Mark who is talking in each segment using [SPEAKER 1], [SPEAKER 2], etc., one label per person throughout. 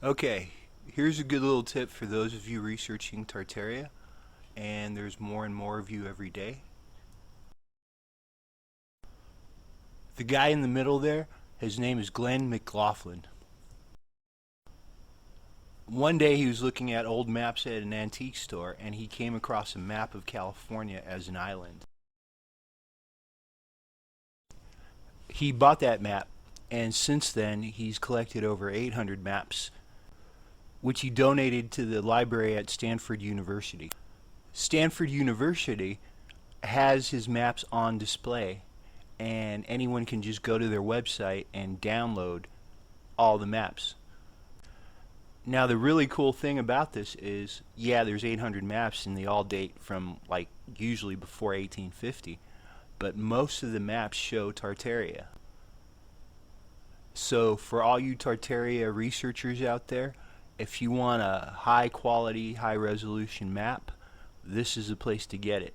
[SPEAKER 1] Okay, here's a good little tip for those of you researching Tartaria, and there's more and more of you every day. The guy in the middle there, his name is Glenn McLaughlin. One day he was looking at old maps at an antique store, and he came across a map of California as an island. He bought that map, and since then he's collected over 800 maps, which he donated to the library at Stanford University. Stanford University has his maps on display, and anyone can just go to their website and download all the maps. Now the really cool thing about this is, yeah, there's 800 maps and they all date from like usually before 1850, but most of the maps show Tartaria. So for all you Tartaria researchers out there, if you want a high quality, high resolution map, this is a place to get it.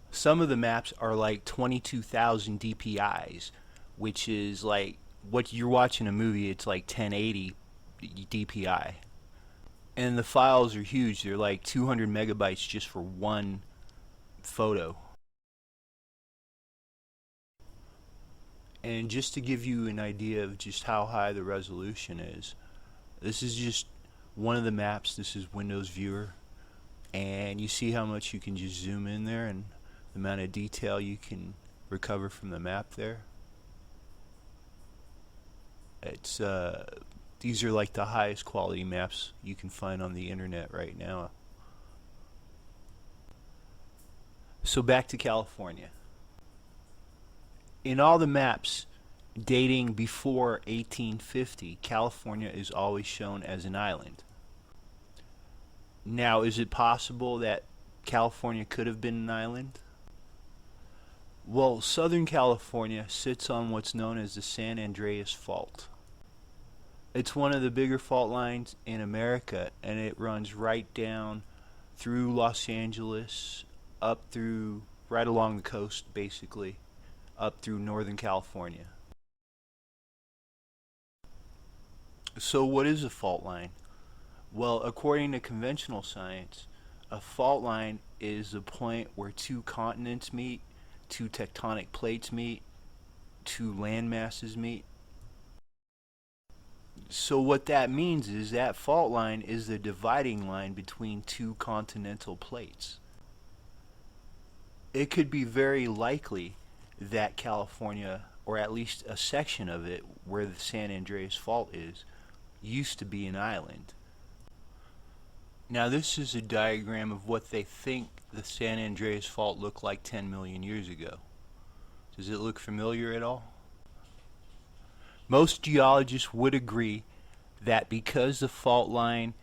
[SPEAKER 1] Some of the maps are like 22,000 DPIs, which is like what you're watching a movie, it's like 1080 DPI. And the files are huge. They're like 200 megabytes just for one photo. And just to give you an idea of just how high the resolution is, this is just one of the maps. This is Windows Viewer, and you see how much you can just zoom in there and the amount of detail you can recover from the map there. It's these are like the highest quality maps you can find on the internet right now. So back to California. In all the maps dating before 1850, California is always shown as an island. Now, is it possible that California could have been an island? Well, Southern California sits on what's known as the San Andreas Fault. It's one of the bigger fault lines in America, and it runs right down through Los Angeles, up through, right along the coast basically, up through Northern California. So what is a fault line? Well, according to conventional science, a fault line is a point where two continents meet, two tectonic plates meet, two land masses meet. So what that means is that fault line is the dividing line between two continental plates. It could be very likely that California, or at least a section of it where the San Andreas Fault is, used to be an island. Now this is a diagram of what they think the San Andreas Fault looked like 10 million years ago. Does it look familiar at all? Most geologists would agree that because the fault line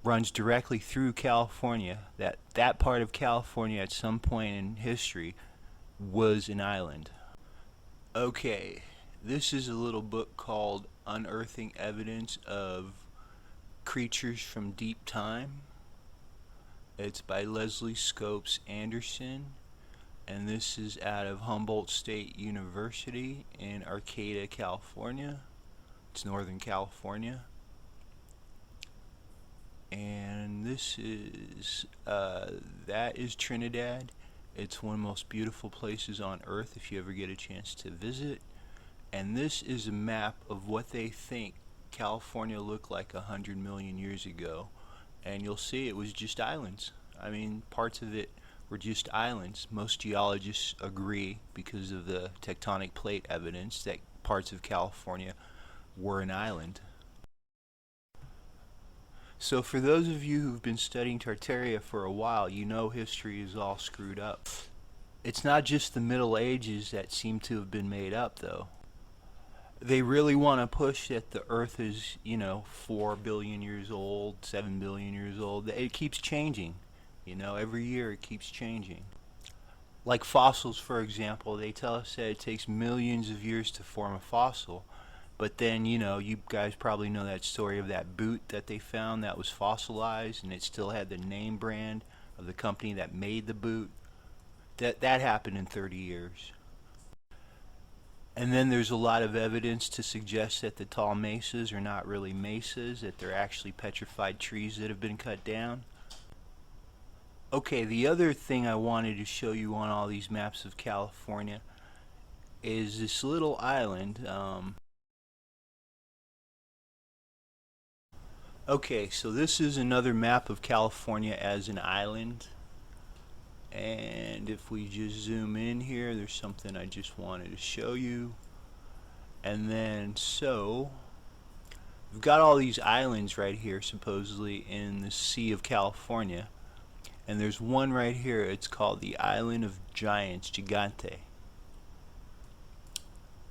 [SPEAKER 1] runs directly through California, that part of California at some point in history was an island. Okay, this is a little book called Unearthing Evidence of Creatures from Deep Time. It's by Leslie Scopes Anderson, and this is out of Humboldt State University in Arcata, California. It's Northern California. And this is, that is Trinidad. It's one of the most beautiful places on earth if you ever get a chance to visit. And this is a map of what they think California looked like 100 million years ago. And you'll see it was just islands. I mean, parts of it were just islands. Most geologists agree, because of the tectonic plate evidence, that parts of California were an island. So for those of you who've been studying Tartaria for a while, you know history is all screwed up. It's not just the Middle Ages that seem to have been made up, though. They really want to push that the Earth is, 4 billion years old, 7 billion years old. It keeps changing. Every year it keeps changing. Like fossils, for example, they tell us that it takes millions of years to form a fossil. But then, you guys probably know that story of that boot that they found that was fossilized, and it still had the name brand of the company that made the boot. That happened in 30 years. And then there's a lot of evidence to suggest that the tall mesas are not really mesas, that they're actually petrified trees that have been cut down. Okay, the other thing I wanted to show you on all these maps of California is this little island. Okay, so this is another map of California as an island. And if we just zoom in here, there's something I just wanted to show you. And then, so we've got all these islands right here, supposedly in the Sea of California. And there's one right here, it's called the Island of Giants, Gigante.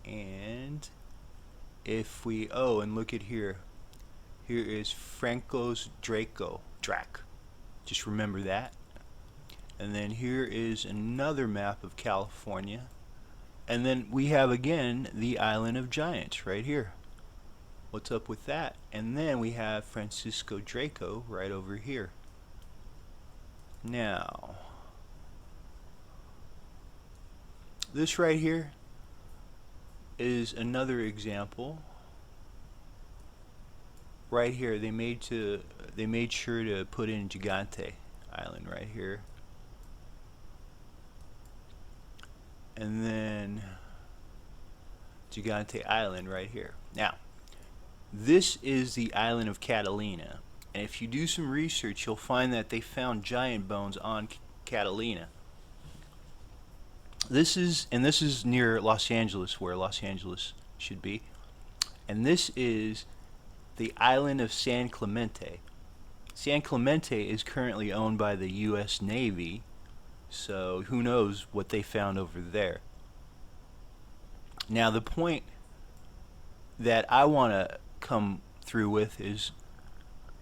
[SPEAKER 1] And if we, oh, and look at here. Here is Franco's Drac. Just remember that. And then here is another map of California. And then we have again the Island of Giants right here. What's up with that? And then we have Francisco Draco right over here. Now, this right here is another example. Right here, they made sure to put in Gigante Island right here. And then Gigante Island right here. Now, this is the island of Catalina. And if you do some research, you'll find that they found giant bones on Catalina. This is near Los Angeles, where Los Angeles should be. And this is the island of San Clemente. San Clemente is currently owned by the U.S. Navy, so who knows what they found over there. Now the point that I want to come through with is,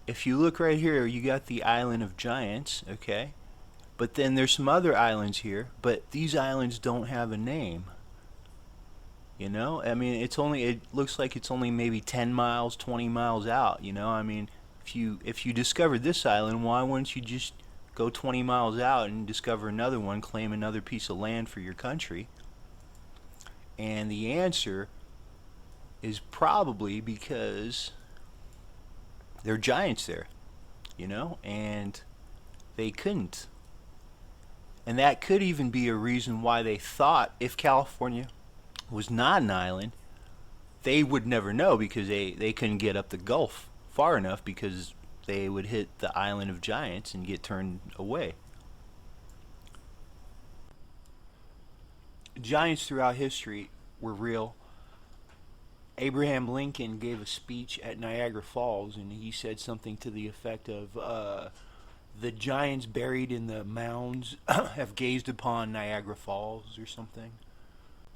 [SPEAKER 1] if you look right here, you got the Island of Giants, okay? But then there's some other islands here, but these islands don't have a name. You know, I mean, it looks like it's only maybe 10 miles, 20 miles out, you know? I mean, if you discovered this island, why wouldn't you just go 20 miles out and discover another one, claim another piece of land for your country? And the answer is probably because there are giants there, you know, and they couldn't. And that could even be a reason why they thought if California was not an island, they would never know, because they couldn't get up the Gulf far enough, because they would hit the Island of Giants and get turned away. Giants throughout history were real. Abraham Lincoln gave a speech at Niagara Falls, and he said something to the effect of, the giants buried in the mounds have gazed upon Niagara Falls, or something.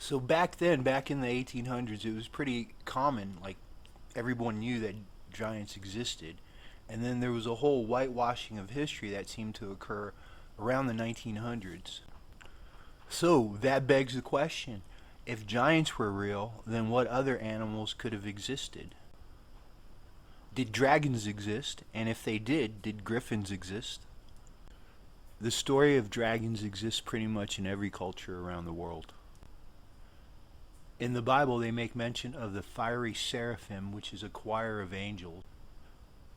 [SPEAKER 1] So back then, back in the 1800s, it was pretty common, like everyone knew that giants existed. And then there was a whole whitewashing of history that seemed to occur around the 1900s. So that begs the question, if giants were real, then what other animals could have existed? Did dragons exist? And if they did griffins exist? The story of dragons exists pretty much in every culture around the world. In the Bible, they make mention of the fiery seraphim, which is a choir of angels.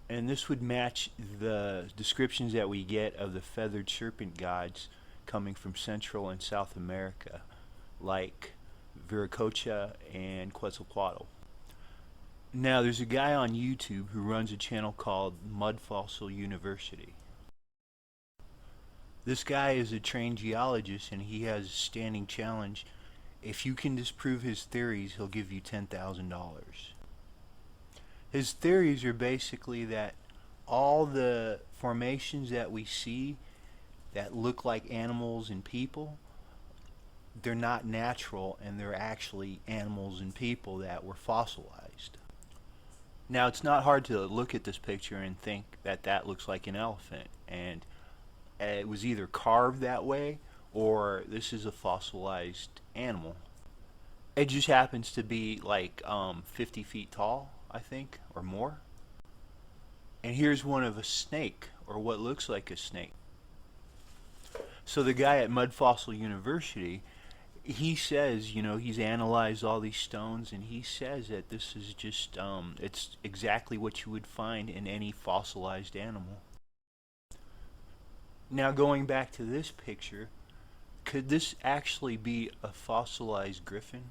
[SPEAKER 1] And this would match the descriptions that we get of the feathered serpent gods coming from Central and South America, like Viracocha and Quetzalcoatl. Now, there's a guy on YouTube who runs a channel called Mud Fossil University. This guy is a trained geologist, and he has a standing challenge. If you can disprove his theories, he'll give you $10,000. His theories are basically that all the formations that we see that look like animals and people, they're not natural, and they're actually animals and people that were fossilized. Now, it's not hard to look at this picture and think that that looks like an elephant, and it was either carved that way or this is a fossilized animal. It just happens to be like 50 feet tall, I think, or more. And here's one of a snake, or what looks like a snake. So the guy at Mud Fossil University, He says, he's analyzed all these stones, and he says that this is just, it's exactly what you would find in any fossilized animal. Now, going back to this picture, could this actually be a fossilized griffin?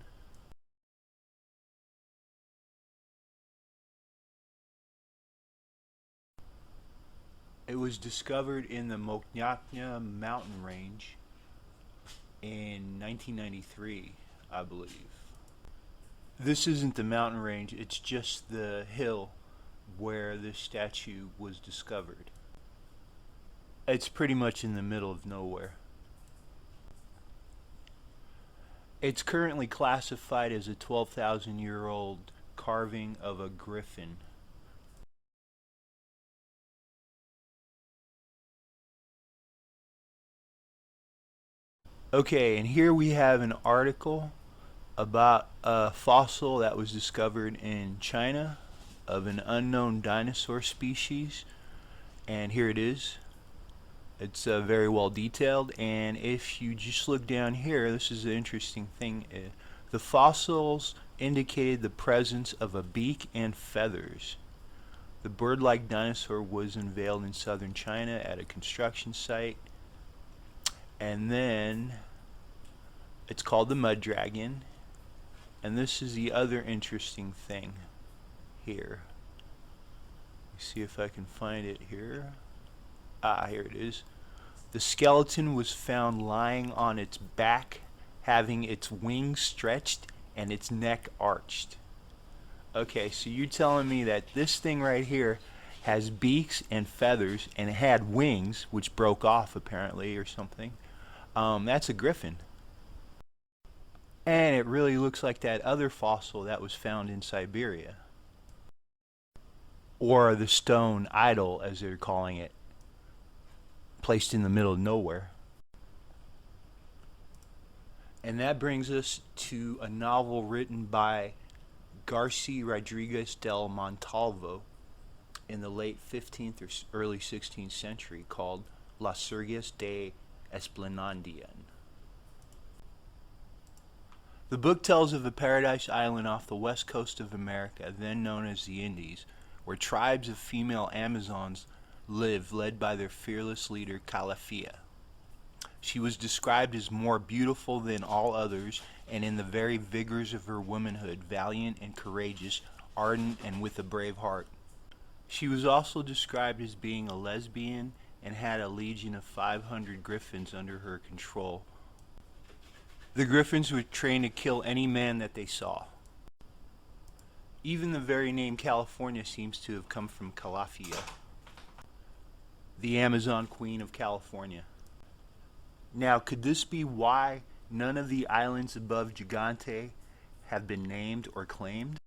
[SPEAKER 1] It was discovered in the Moknyaknya mountain range in 1993, I believe. This isn't the mountain range, it's just the hill where this statue was discovered. It's pretty much in the middle of nowhere. It's currently classified as a 12,000-year-old carving of a griffin. Okay, and here we have an article about a fossil that was discovered in China of an unknown dinosaur species, and here it is. It's very well detailed, and if you just look down here, this is the interesting thing. The fossils indicated the presence of a beak and feathers. The bird-like dinosaur was unveiled in southern China at a construction site, and then it's called the mud dragon. And this is the other interesting thing here. See if I can find it here. Ah, here it is. The skeleton was found lying on its back, having its wings stretched and its neck arched. Okay, so you're telling me that this thing right here has beaks and feathers, and it had wings, which broke off apparently or something. That's a griffin. And it really looks like that other fossil that was found in Siberia. Or the stone idol, as they're calling it, placed in the middle of nowhere. And that brings us to a novel written by Garcia Rodriguez del Montalvo in the late 15th or early 16th century called Las Surgas de Esplanadian. The book tells of a paradise island off the west coast of America, then known as the Indies, where tribes of female Amazons live, led by their fearless leader Calafia. She was described as more beautiful than all others, and in the very vigors of her womanhood, valiant and courageous, ardent and with a brave heart. She was also described as being a lesbian and had a legion of 500 Griffins under her control. The Griffins were trained to kill any man that they saw. Even the very name California seems to have come from Calafia, the Amazon Queen of California. Now, could this be why none of the islands above Gigante have been named or claimed?